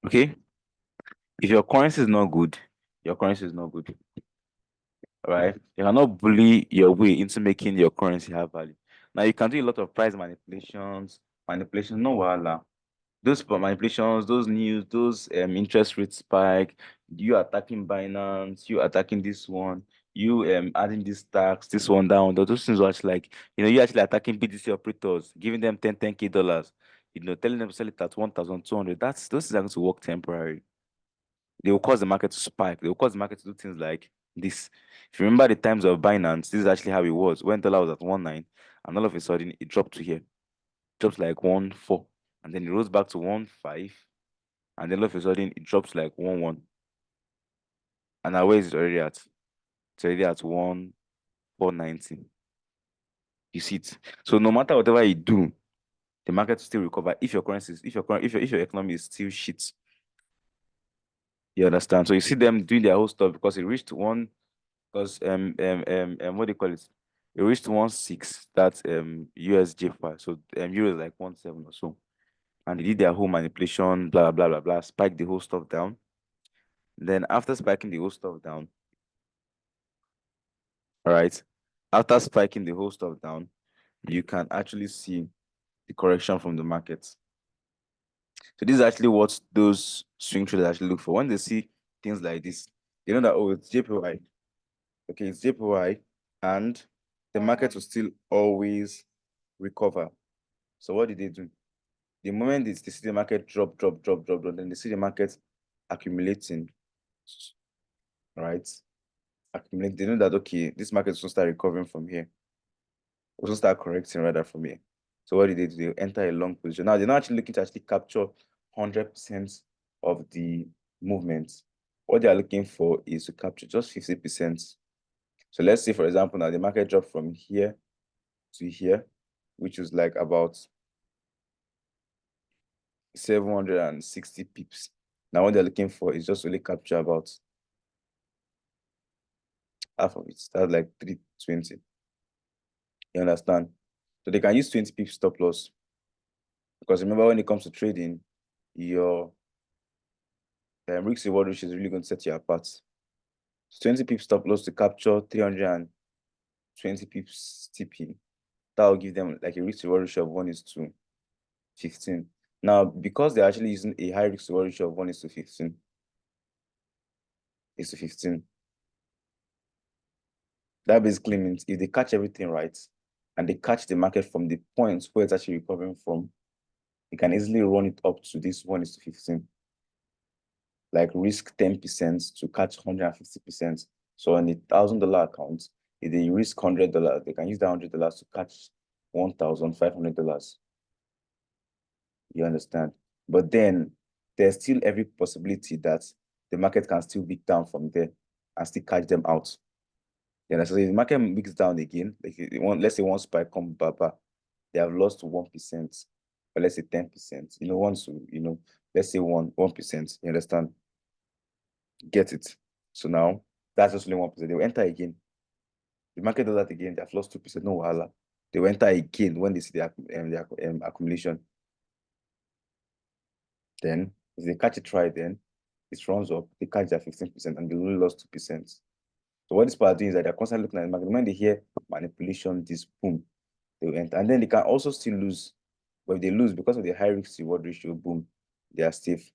Okay? If your currency is not good, your currency is not good. Right? You cannot bully your way into making your currency have value. Now you can do a lot of price manipulation, no wahala. Those manipulations, those news, those interest rate spike, you attacking Binance, you attacking this one, you adding this tax, this one down. Those things are actually like, you actually attacking BTC operators, giving them 10K dollars, telling them to sell it at 1,200. Those things are going to work temporary. They will cause the market to spike. They will cause the market to do things like this. If you remember the times of Binance, this is actually how it was. When dollar was at 1.9, and all of a sudden it dropped to here, drops like 1.4, and then it rose back to 1.5, and then all of a sudden it drops like 1.1. And now where is it already at? It's already at 1.490. You see it. So no matter whatever you do, the market will still recover if your currency is, if your economy is still shit. You understand? So you see them doing their whole stuff because it reached one, because what do you call it? It reached 1.6, that's USJ5. So euro is like 1.7 or so. And they did their whole manipulation, blah blah blah blah, spiked the whole stuff down. Then after spiking the whole stuff down, all right, after spiking the whole stuff down, you can actually see the correction from the market. So this is actually what those swing traders actually look for. When they see things like this, they know that, oh, it's JPY. Okay, it's JPY, and the market will still always recover. So what did they do? The moment they see the market drop, then they see the market accumulating, right? Accumulate. They know that, okay, this market will start recovering from here. Also start correcting rather from here. So what did they do? They enter a long position. Now they're not actually looking to actually capture 100% of the movement. What they are looking for is to capture just 50%. So let's say, for example, now the market dropped from here to here, which was like about 760 pips. Now what they're looking for is just really capture about half of it. That's like 320. You understand? So they can use 20 pips stop loss. Because remember, when it comes to trading, your risk reward ratio is really going to set you apart. So 20 pips stop loss to capture 320 pips TP. That will give them like a risk reward ratio of 1:15. Now, because they're actually using a high risk reward ratio of 1:15, that basically means if they catch everything right and they catch the market from the points where it's actually recovering from, you can easily run it up to this 1:15. Like risk 10% to catch 150%. So on a $1,000 account, if they risk $100, they can use that $100 to catch $1,500. You understand? But then there's still every possibility that the market can still wick down from there and still catch them out. Yeah, so if the market wicks down again, like let's say one spike come back, they have lost 1%, or let's say 10%. Once let's say 1%. You understand? Get it? So now that's just only 1%. They will enter again. The market does that again, they have lost 2%. No wahala. They will enter again when they see the accumulation. Then if they catch it right, then it runs up, they catch their 15% and they only lost 2%. So what these people are doing is that they're constantly looking at the market. When they hear manipulation, this boom, they will enter. And then they can also still lose. But if they lose because of the high risk reward ratio, boom, they are safe.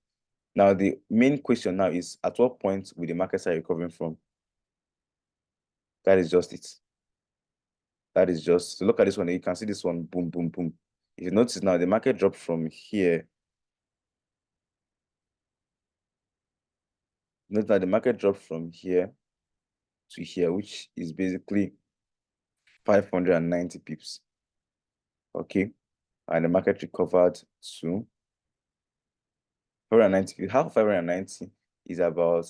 Now the main question now is, at what point will the market start recovering from? That is just it. That is just, so look at this one. You can see this one, boom, boom, boom. If you notice now, the market dropped from here. Notice that the market dropped from here to here, which is basically 590 pips. Okay. And the market recovered to 590 pips. Half of 590 is about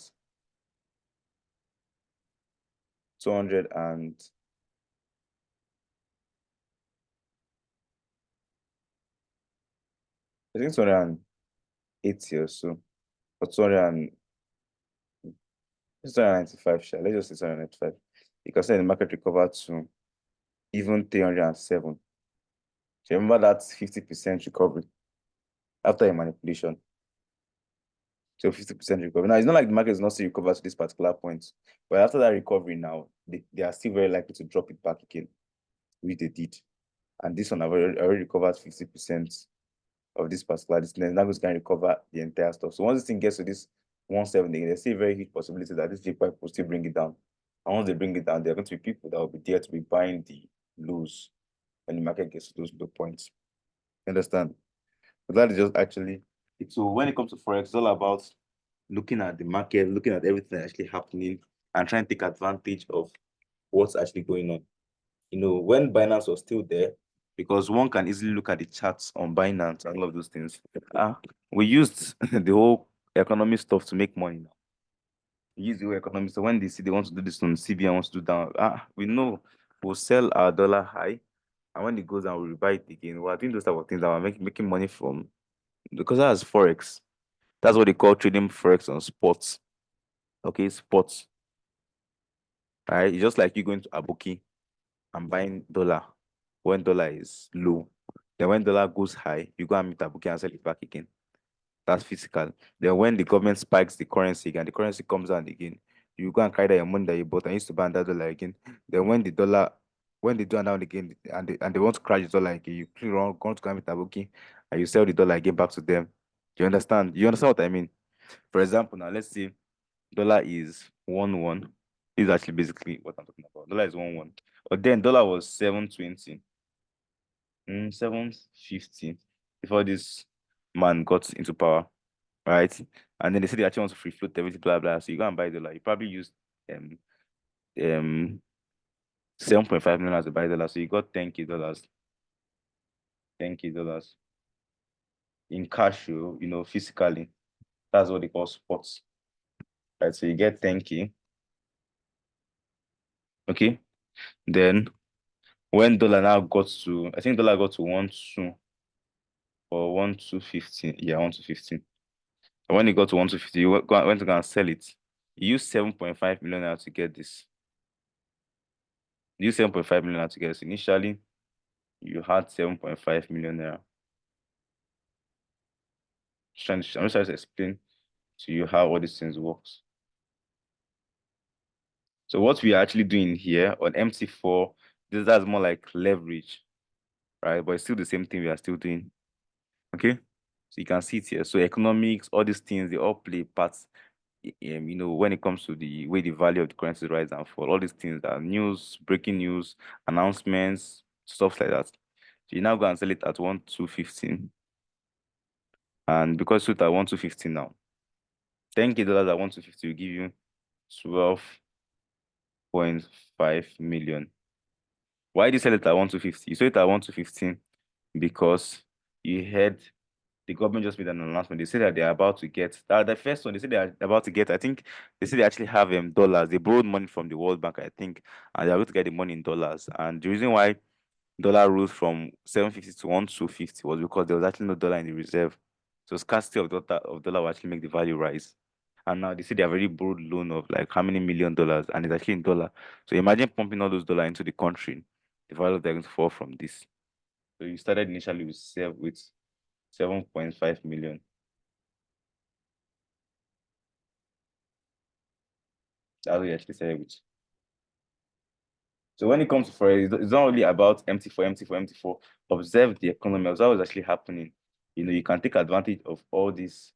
200 and I think 280 or so. Or 295, shall let's just say 295. You can say the market recovered to even 307. So remember that 50% recovery after a manipulation. So 50% recovery. Now it's not like the market is not still recover to this particular point, but after that recovery now, they are still very likely to drop it back again, which they did. And this one have already recovered 50% of this particular distance. Now it's going to recover the entire stuff. So once this thing gets to this 170, there's still a very huge possibility that this JPY will still bring it down. And once they bring it down, there are going to be people that will be there to be buying the lows when the market gets to those low points. Understand? But that is just actually it. So when it comes to Forex, it's all about looking at the market, looking at everything actually happening, and trying to take advantage of what's actually going on. When Binance was still there, because one can easily look at the charts on Binance and all of those things. We used the whole economy stuff to make money now. We use the whole economy. So when they see they want to do this on CBN wants to do down, we know we'll sell our dollar high, and when it goes down, we'll buy it again. We're doing those type of things that we're making money from, because that's Forex. That's what they call trading Forex on spots. Okay, spots. Right? It's just like you going to Abuki and buying dollar when dollar is low. Then when dollar goes high, you go and meet Abuki and sell it back again. That's physical. Then when the government spikes the currency again, the currency comes down again, you go and carry that your money that you bought and used to buy that dollar again. Then when they do down again and they want to crash the dollar again, you clear on go to go and meet Abuki and you sell the dollar again back to them. Do you understand? You understand what I mean? For example, now let's say dollar is 1-1. This is actually basically what I'm talking about. Dollar is 1-1. But then dollar was 720, 750 before this man got into power, right? And then they said they actually want to free float everything, blah blah. So you go and buy dollar. You probably used um um 7.5 million as a buy dollar. So you got 10K dollars, 10K dollars in cash, physically. That's what they call spots. Right. So you get 10K. Okay. Then when dollar now got to, I think dollar got to 1-2 or 1-2.15. Yeah, 1-2.15. And when it got to 1-2.50, you went to go and sell it. You used 7.5 million naira to get this. You used 7.5 million naira to get this. Initially, you had 7.5 million naira. I'm just trying to explain to you how all these things works. So what we are actually doing here on MT4, that's more like leverage, right? But it's still the same thing we are still doing. Okay? So you can see it here. So economics, all these things, they all play parts. When it comes to the way the value of the currency rise and fall, all these things are news, breaking news, announcements, stuff like that. So you now go and sell it at 1-2.15. And because it's at 1-2.15 now, 10K dollars at 1-2.50 will give you 12.5 million. Why did you sell it at 1-2.50? You sold it at 1-2.15 because you heard the government just made an announcement. They said that they're about to get the first one. They said they're about to get. I think they said they actually have dollars. They borrowed money from the World Bank, I think, and they're going to get the money in dollars. And the reason why dollar rose from 750 to 1-2.50 was because there was actually no dollar in the reserve. So scarcity of dollar will actually make the value rise. And now they say they have already borrowed loan of like how many $1 million, and it's actually in dollar. So imagine pumping all those dollars into the country. The value they're going to fall from this. So you started initially with 7.5 million. That's what you actually started with. So when it comes to forex, it's not only about MT4, MT4, MT4. Observe the economy, observe what's actually happening. You can take advantage of all these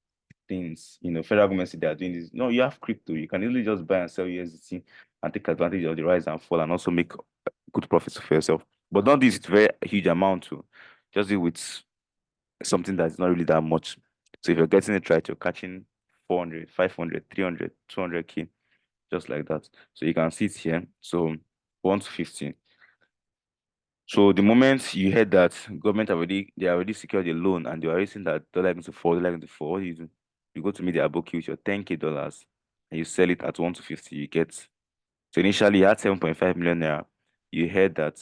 things. Federal government say they are doing this. No, you have crypto. You can easily just buy and sell USDT and take advantage of the rise and fall and also make good profits for yourself. But don't do this with very huge amount too. Just do it with something that's not really that much. So if you're getting it right, you're catching 400, 500, 300, 200K, just like that. So you can see it here. So 1-15. So the moment you heard that government they already secured a loan and you're already seeing that dollar going to fall, dollar going to fall, what do you do? You go to meet the aboki with your 10K dollars and you sell it at 1-50, you get. So initially you had 7.5 million naira. You heard that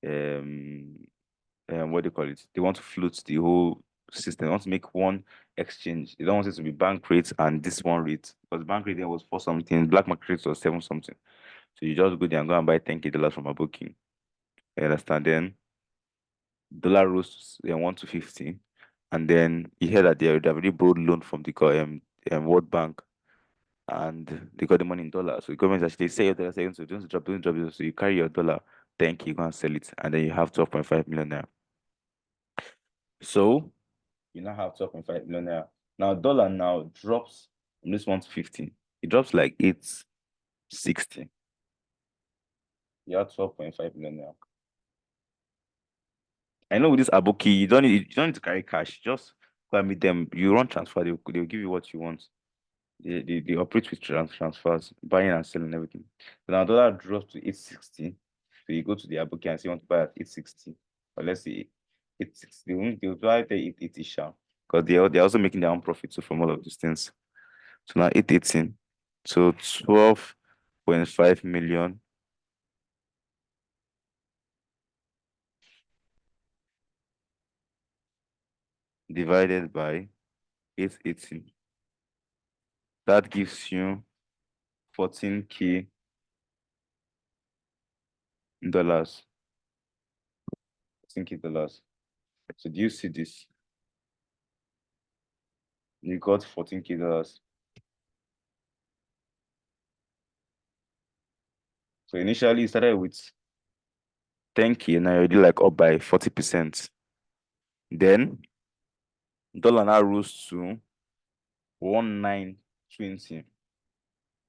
um what do you call it? They want to float the whole system. They want to make one exchange. They don't want it to be bank rates and this one rate. Because bank rate there was 4 something, black market rate was 7 something. So you just go there and go and buy 10K dollars from a booking. You understand? Then dollar rose to 1-50. and then he heard that they already borrowed loan from the World Bank, and they got the money in dollars. So the government actually say your dollar, say so don't drop, don't drop. So you carry your dollar, thank you, go and sell it, and then you have 12.5 million naira. So you now have 12.5 million naira. Now dollar now drops from this 1 to 15. It drops like 860. You have 12.5 million naira. I know with this Aboki, you don't need to carry cash. Just go and meet them. You run transfer, they'll give you what you want. They operate with transfers, buying and selling everything. So now dollar drops to 860. So you go to the Aboki and say you want to buy at 860. Or let's say 860. They'll buy at 880 sharp. Because they're also making their own profit too from all of these things. So now 818. So 12.5 million divided by 818. That gives you 14K dollars. 14K dollars. So do you see this? You got 14K dollars. So initially you started with 10K, now you're already like up by 40%. Then dollar now rose to 1920.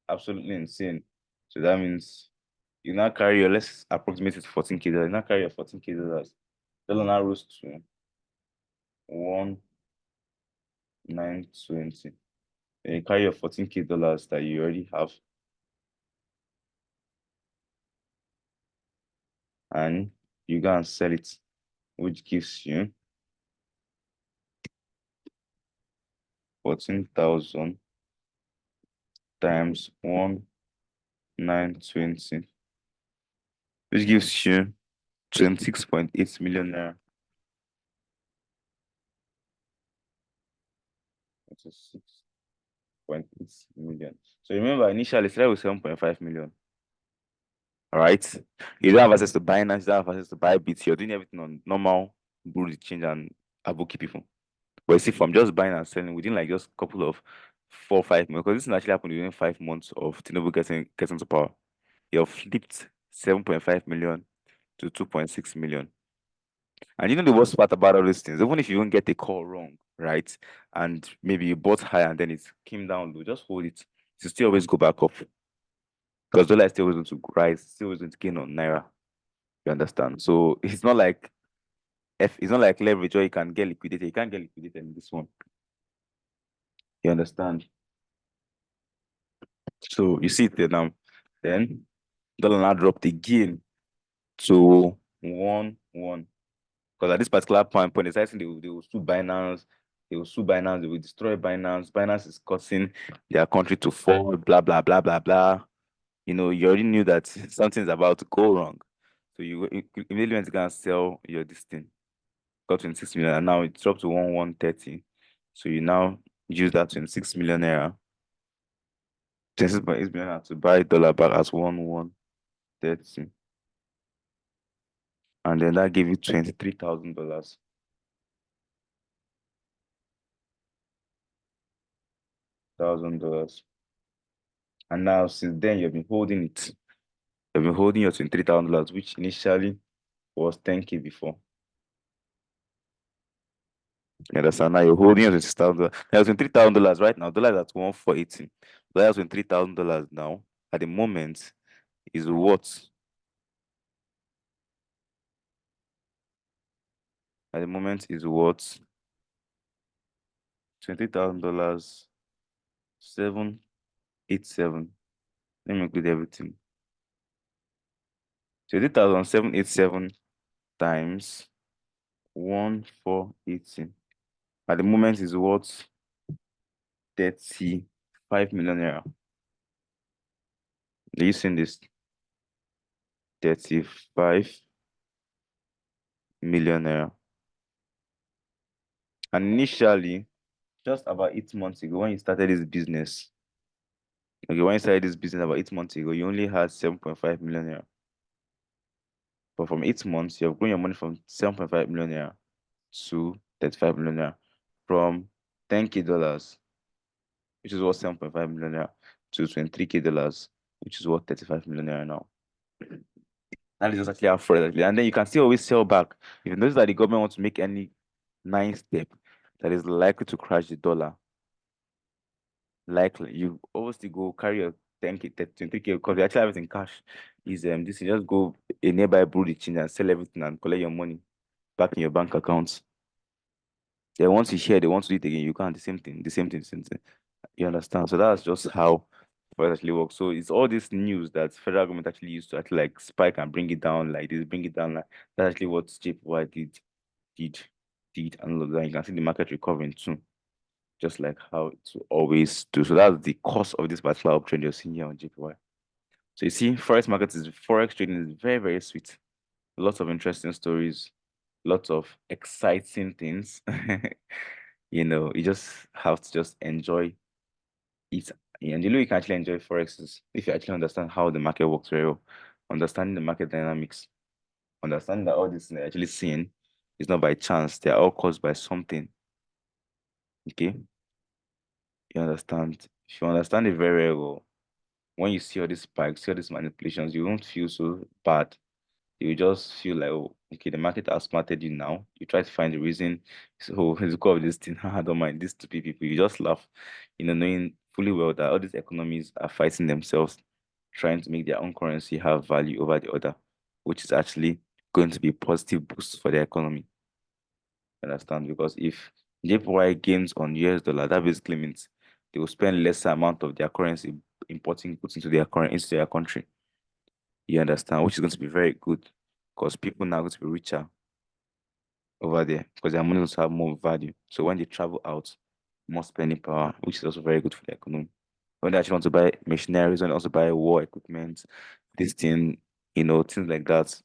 Absolutely insane. So that means you now carry your, let's approximate it to 14K dollars. You now carry your 14K dollars. Dollar now rose to 1920. Then you carry your 14K dollars that you already have, and you go and sell it, which gives you 14,000 times 1920, which gives you 26.8 million naira. 26.8 million. So remember, initially started with 7.5 million. All right. You don't have access to Binance, you don't have access to Bybit. You're doing everything on normal Bureau de change and Aboki people. But you see, from just buying and selling within like just a couple of 4 or 5 months, because this thing actually happened within 5 months of Tinubu getting to power. You've flipped 7.5 million to 2.6 million. And you know the worst part about all these things, even if you don't get the call wrong, right? And maybe you bought high and then it came down low, just hold it. To still always go back up. Because dollar is still always going to rise, still always going to gain on naira. You understand? So it's not like leverage where you can get liquidated. You can't get liquidated in this one. You understand? So you see it there now. Then dollar now dropped again to 1-1. Because at this particular point, it's actually they will sue Binance, they will destroy Binance. Binance is causing their country to fall, blah, blah, blah, blah, blah. You already knew that something's about to go wrong. So you immediately went to go and sell your this thing. Got 26 million, and now it dropped to 130. So you now use that 26 million naira, 26.8 million naira to buy dollar back as 130. And then that gave you $23,000. $1,000. And now since then you've been holding it. You've been holding your $23,000, which initially was 10K before. You understand? Now you're holding your $26,000. Now $23,000 right now. Dollar is at 1,480. Dollar is $23,000 now. At the moment, is what? At the moment is what? $20,000, 787. Let me include everything. 20,787 times 1,480. At the moment is what? 35 million naira. Are you seeing this? 35 million naira. And initially, just about 8 months ago, when you started this business, when you started this business about 8 months ago, you only had 7.5 million naira. But from 8 months, you have grown your money from 7.5 million naira to 35 million naira. from 10K dollars, which is worth 7.5 million naira, to 23K dollars, which is worth 35 million naira now. That is just actually how Forex actually. And then you can still always sell back. If you notice that the government wants to make any nice step that is likely to crash the dollar, likely you obviously go carry your 10K, 23K, because you actually have it in cash. Is this, you just go a nearby brew the change and sell everything and collect your money back in your bank accounts. Then once you share, they want to do it again. You can't. The same thing, the same thing, the same thing. You understand? So that's just how Forex actually works. So it's all this news that federal government actually used to actually like spike and bring it down like this, bring it down like that's actually what JPY did, did, and all of that. You can see the market recovering too, just like how it will always do. So that's the cause of this particular uptrend you're seeing here on JPY. So you see, Forex trading is very, very sweet. Lots of interesting stories, lots of exciting things. You just have to just enjoy it. And the way you can actually enjoy Forex is if you actually understand how the market works very well, understanding the market dynamics, understanding that all this thing you're actually seeing is not by chance, they're all caused by something. Okay? You understand? If you understand it very, very well, when you see all these spikes, see all these manipulations, you won't feel so bad. You just feel like, oh, okay, the market has smarted you now. You try to find the reason. So it's because of this thing. I don't mind these two people. You just laugh, knowing fully well that all these economies are fighting themselves, trying to make their own currency have value over the other, which is actually going to be a positive boost for the economy. Understand? Because if JPY gains on US dollar, that basically means they will spend lesser amount of their currency importing goods into their country. You understand? Which is going to be very good because people now going to be richer over there because their money will have more value. So when they travel out, more spending power, which is also very good for the economy. When they actually want to buy machineries, when they also buy war equipment, this thing, things like that,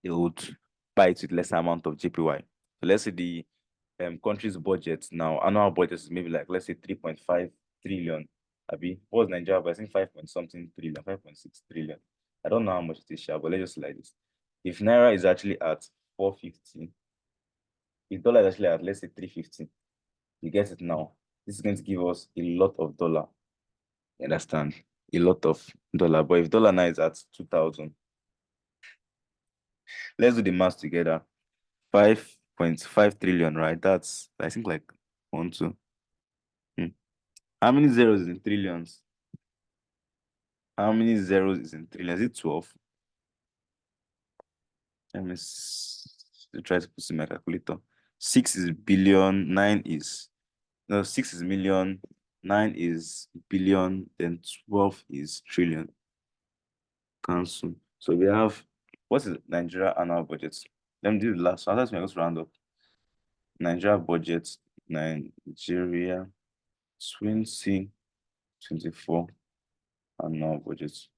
they would buy it with lesser amount of JPY. So let's say the country's budget now, annual budget is maybe like let's say 3.5 trillion. Abi, what was Nigeria? But I think 5 point something trillion, 5.6 trillion. I don't know how much it is, sha, but let's just say like this. If Naira is actually at 450, if dollar is actually at let's say 350, you get it now. This is going to give us a lot of dollar. You understand? A lot of dollar. But if dollar now is at 2,000, let's do the math together. 5.5 trillion, right? That's I think like one, two. Hmm. How many zeros is in trillions? How many zeros is in trillions? Is it 12? Let me try to put in my calculator. 6 is billion, 9 is no, 6 is million, 9 is billion, then 12 is trillion. Cancel. So we have what is Nigeria annual budget? Let me do the last one. That's me just round up. Nigeria budget, Nigeria 2024 annual budget.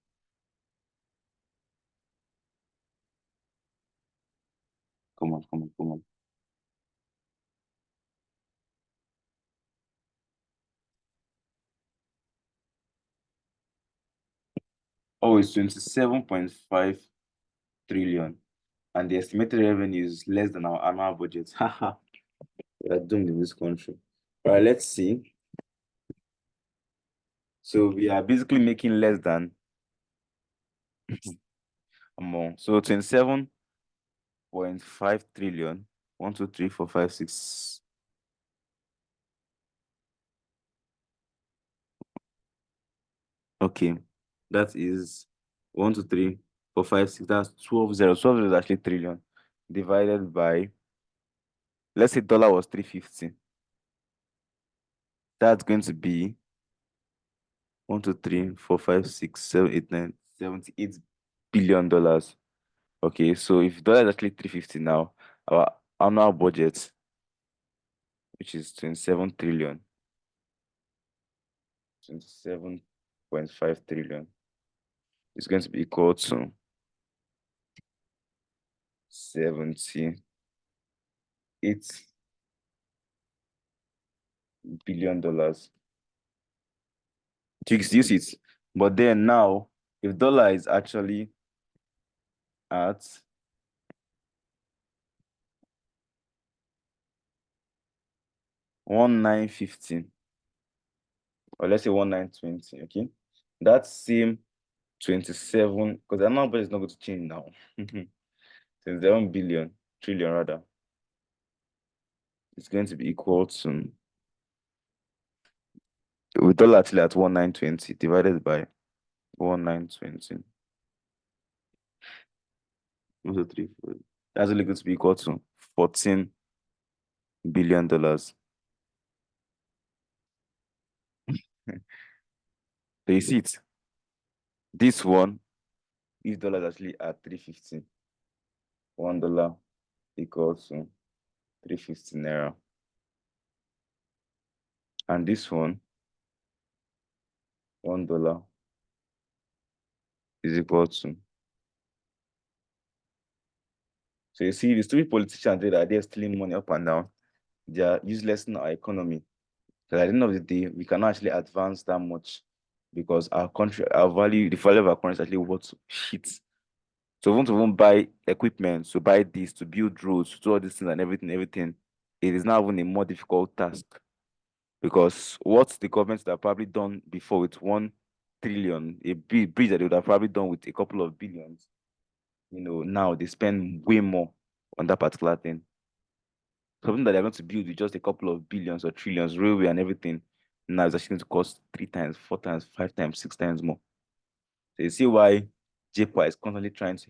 Come on, come on, come on. Oh, it's 27.5 trillion. And the estimated revenue is less than our annual budget. Haha, we are doomed in this country. All right, let's see. So we are basically making less than amount. So 27.5 trillion. 1, 2, 3, 4, 5, 6. Okay. That is 1, 2, 3, 4, 5, 6. That's 12 zeros. 12 zeros is actually trillion. Divided by, let's say dollar was 350. That's going to be 1, 2, 3, 4, 5, 6, 7, 8, 9, $78 billion. Okay, so if dollar is actually 350 now, our annual budget, which is 27 trillion, 27.5 trillion, is going to be equal to $78 billion. Do you see it? But then now, if dollar is actually at 1915, or let's say 1920. Okay, that same 27, because the number is not going to change now. 27 billion, trillion rather, it's going to be equal to, with dollar actually at 1920 divided by 1920. Also three, four. That's only going to be equal to $14 billion. So you see it. This one, if dollars actually at 350, $1 equals to 350 naira. And this one, $1 is equal to. So you see, the stupid politicians that are there stealing money up and down, they are useless in our economy. So at the end of the day, we cannot actually advance that much because our country, our value, the value of our currency is actually worth shit. So we want to even buy equipment, to buy this, to build roads, to do all these things and everything. It is now even a more difficult task because what the governments that have probably done before with 1 trillion, a big bridge that they would have probably done with a couple of billions, now they spend way more on that particular thing. Something that they're going to build with just a couple of billions or trillions, railway and everything, now it's actually going to cost 3 times, 4 times, 5 times, 6 times more. So you see why JPY is constantly trying to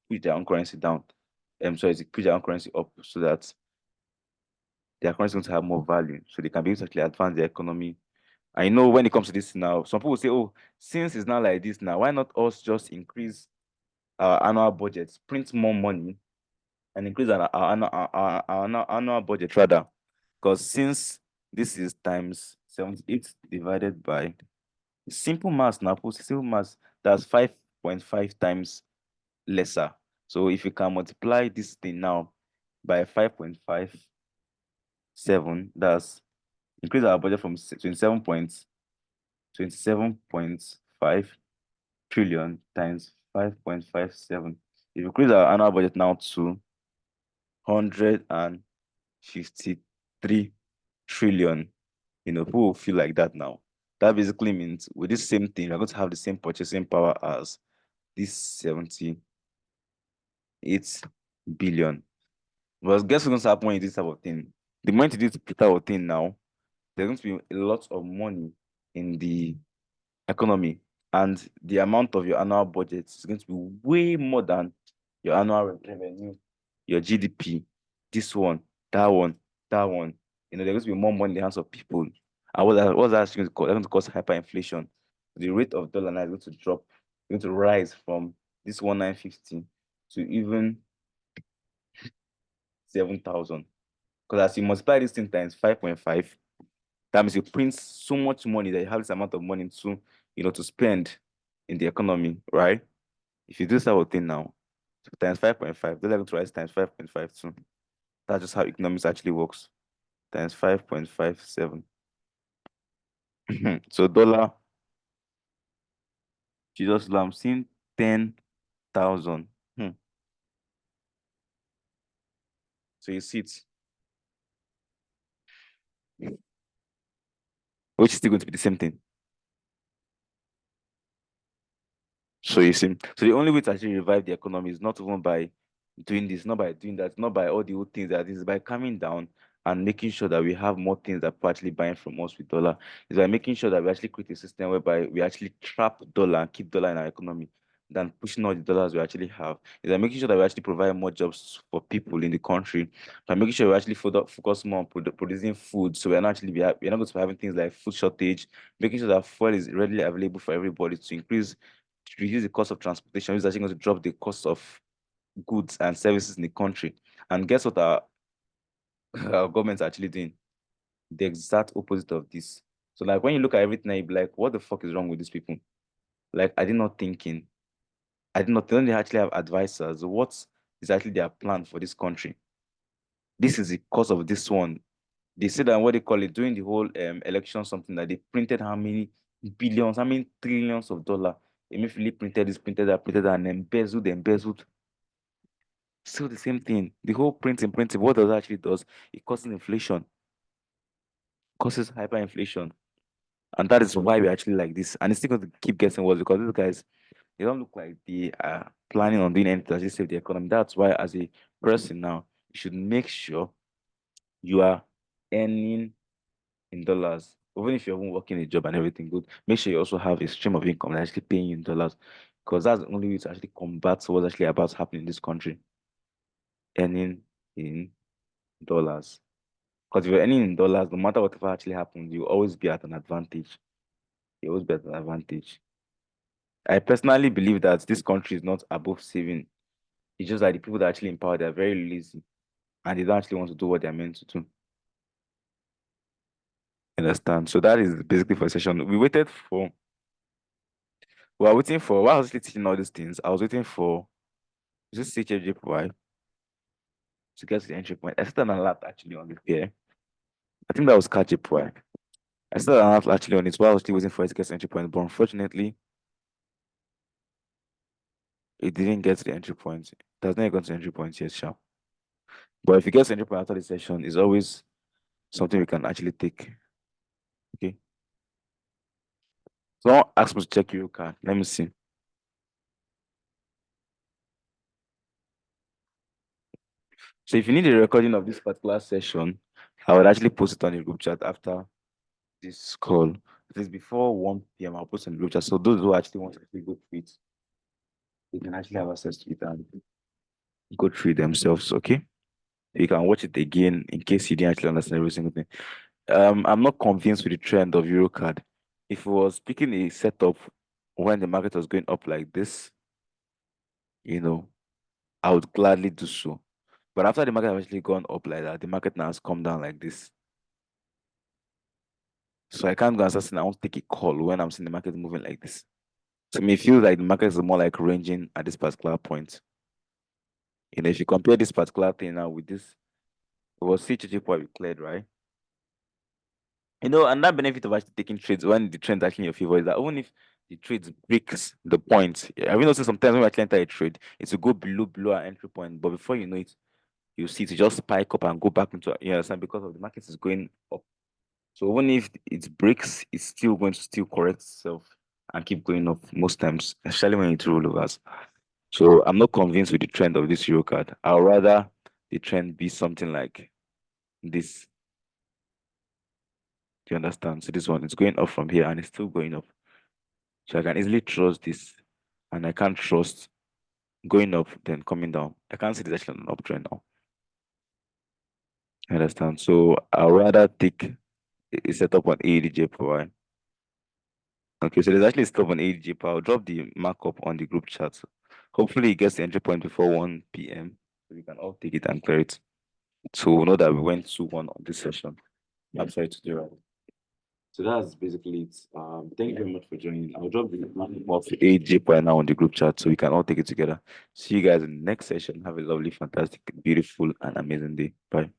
push their own currency down. Sorry, to push their own currency up so that their currency is going to have more value, so they can be able to actually advance their economy. I know when it comes to this now, some people say, "Oh, since it's not like this now, why not us just increase our annual budgets, print more money, and increase our annual budget rather?" Because since this is times 78 divided by simple math now, put simple math, that's 5.5 times lesser. So if you can multiply this thing now by 5.57, that's increase our budget from 27.5 trillion times 5.57. If you increase our annual budget now to 153 trillion, who will feel like that now? That basically means with this same thing, we're going to have the same purchasing power as this 78 billion. But guess what's going to happen when you do this type of thing? The moment you do this type of thing now, there's going to be a lot of money in the economy, and the amount of your annual budget is going to be way more than your annual revenue, your GDP, this one, that one, that one. There's going to be more money in the hands of people. And what's that actually going to cause? That's going to cause hyperinflation. The rate of dollar now is going to drop, going to rise from this 1950 to even 7,000. Because as you multiply this thing times 5.5, that means you print so much money that you have this amount of money to spend in the economy, right? If you do this type of thing now, so times 5.5, they're going to rise times 5.5 too. That's just how economics actually works. Times 5.57. So dollar, Jesus, I'm seeing 10,000. So you see it, which is still going to be the same thing. So you see, so the only way to actually revive the economy is not even by doing this, not by doing that, not by all the old things that is by coming down and making sure that we have more things that people actually buying from us with dollar. Is by making sure that we actually create a system whereby we actually trap dollar and keep dollar in our economy than pushing all the dollars we actually have. Is by making sure that we actually provide more jobs for people in the country, by making sure we actually focus more on producing food. So we're not going to be having things like food shortage, making sure that food is readily available for everybody to reduce the cost of transportation, which is actually going to drop the cost of goods and services in the country. And guess what our government's actually doing? The exact opposite of this. So like when you look at everything, you be like, what the fuck is wrong with these people? Like, I did not thinking. I did not think they actually have advisors. What is actually their plan for this country? This is the cause of this one. They said that what they call it during the whole election, something that they printed how many billions, how many trillions of dollars. Immediately printed this, printed that, and embezzled. Still the same thing. The whole printing, what does it actually does? It causes inflation. causes hyperinflation. And that is why we're actually like this. And it's still going to keep getting worse because these guys, they don't look like they are planning on doing anything to actually save the economy. That's why, as a person now, you should make sure you are earning in dollars. Even if you're even working a job and everything good, make sure you also have a stream of income that's actually paying you in dollars. Because that's the only way to actually combat what's actually about to happen in this country. Earning in dollars. Because if you're earning in dollars, no matter whatever actually happens, you always be at an advantage. You always be at an advantage. I personally believe that this country is not above saving. It's just that the people that are actually in power, they're very lazy and they don't actually want to do what they're meant to do. Understand? So that is basically for a session. We were waiting for, while I was actually teaching all these things, I was waiting for, is this CHJPY to get to the entry point. I set an alert actually on it here. I think that was CatJPY. I set an alert actually on it while I was actually waiting for it to get to the entry point, but unfortunately, it didn't get to the entry point. It has not gone to the entry point yet, sharp. But if it gets to the entry point after the session, it's always something we can actually take. Okay. Someone asked me to check your card. Let me see. So if you need a recording of this particular session, I would actually post it on the group chat after this call. It is before 1 p.m. I'll post on the group chat. So those who actually want to actually go through it, they can actually have access to it and go through it themselves. Okay. You can watch it again in case you didn't actually understand every single thing. I'm not convinced with the trend of Eurocard. If it was picking a setup when the market was going up like this, you know, I would gladly do so. But after the market has actually gone up like that, the market now has come down like this. So I can't go and start saying I want to take a call when I'm seeing the market moving like this. To me, it feels like the market is more like ranging at this particular point. If you compare this particular thing now with this, it was CHG point we cleared, right? And that benefit of actually taking trades when the trend actually in your favor is that even if the trade breaks the point, have you noticed sometimes when we actually enter a trade, it will go below our entry point, but before you know it, you see it just spike up and go back into, you understand, because of the market is going up. So even if it breaks, it's still going to still correct itself and keep going up most times, especially when it's rollovers. So I'm not convinced with the trend of this Euro card. I'd rather the trend be something like this. Do you understand? So this one is going up from here and it's still going up. So I can easily trust this. And I can't trust going up then coming down. I can't see this actually an uptrend now. You understand? So I'd rather take a setup on ADJ per while. Okay, so there's actually a stop on ADJ per. I'll drop the markup on the group chat. Hopefully it gets the entry point before 1 p.m. So we can all take it and clear it. So we'll know that we went 2-1 on this session. I'm sorry to do that. So that's basically it. Thank you very much for joining. I'll drop the link of AJ by now on the group chat so we can all take it together. See you guys in the next session. Have a lovely, fantastic, beautiful, and amazing day. Bye.